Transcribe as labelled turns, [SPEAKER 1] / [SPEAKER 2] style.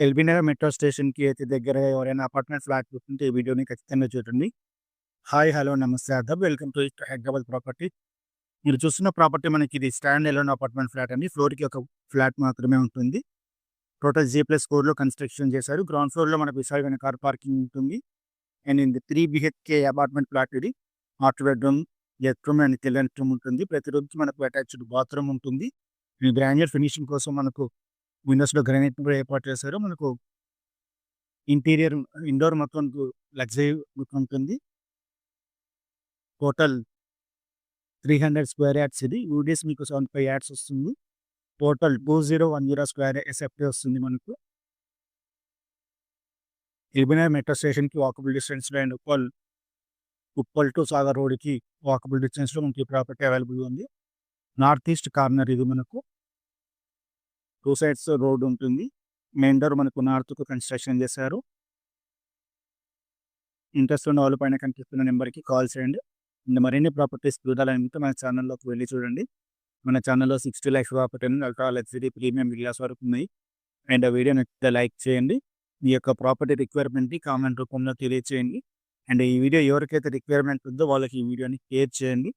[SPEAKER 1] LB Nagar metro స్టేషన్‌కి అయితే దగ్గరగా ఎవరైనా అపార్ట్మెంట్ ఫ్లాట్ చూస్తుంటే ఈ వీడియోని ఖచ్చితంగా చూడండి. హాయ్, హలో, నమస్తే, ఆదాబ్. Welcome to Hyderabad property. మీరు చూస్తున్న ప్రాపర్టీ మనకి ఇది స్టాండ్ ఎలోన్ అపార్ట్మెంట్ ఫ్లాట్ అండి. ఫ్లోర్‌కి ఒక ఫ్లాట్ మాత్రమే ఉంటుంది. టోటల్ G+4లో కన్‌స్ట్రక్షన్ చేశారు. గ్రౌండ్ ఫ్లోర్‌లో మనకు విశాలమైన కార్ పార్కింగ్ ఉంటుంది. అండ్ ఇది 3 BHK అపార్ట్మెంట్ ఫ్లాట్ ఇది. Master bedroom, guest room and children's room ఉంటుంది. ప్రతి రూమ్‌కి మనకు అటాచ్డ్ బాత్రూమ్ ఉంటుంది. ఈ గ్రాన్యులర్ ఫినిషింగ్ కోసం మనకు విండోస్‌లో గ్రానైట్ కూడా ఏర్పాటు చేశారు. మనకు ఇంటీరియర్, ఇండోర్ మొత్తం లగ్జరీ లుక్ ఉంటుంది. టోటల్ 300 స్క్వేర్ యార్డ్స్ ఇది. యూడిఎస్ మీకు 75 యార్డ్స్ వస్తుంది. టోటల్ 2010 స్క్వేర్ ఎస్ఎఫ్టీ వస్తుంది మనకు. ఎల్బీనగర్ మెట్రో స్టేషన్‌కి వాకబుల్ డిస్టెన్స్‌లో అండ్ ఉప్పల్ టు సాగర్ రోడ్‌కి వాకబుల్ డిస్టెన్స్‌లో మనకి ఈ ప్రాపర్టీ అవైలబుల్‌గా ఉంది. నార్త్ ఈస్ట్ కార్నర్ ఇది మనకు. 2 సైడ్స్ రోడ్ ఉంటుంది. మెయిన్ డోర్ మనకు నార్త్‌కు కన్‌స్ట్రక్షన్ చేశారు. ఇంట్రెస్ట్ ఉన్న వాళ్ళు పైన కనిపిస్తున్న నెంబర్‌కి కాల్ చేయండి. ఇంక మరిన్ని ప్రాపర్టీస్ చూడాలనుకుంటే మన ఛానల్‌లోకి వెళ్లి చూడండి. మన ఛానల్‌లో 60 లైక్స్ ప్రాపర్టీ నుండి అల్ట్రా లగ్జరీ ప్రీమియం విల్లాస్ వరకు ఉన్నాయి. అండ్ ఆ వీడియో నచ్చితే లైక్ చేయండి. మీ యొక్క ప్రాపర్టీ రిక్వైర్మెంట్‌ని కామెంట్ రూపంలో తెలియజేయండి. అండ్ ఈ వీడియో ఎవరికైతే రిక్వైర్మెంట్ ఉందో వాళ్ళకి ఈ వీడియోని షేర్ చేయండి.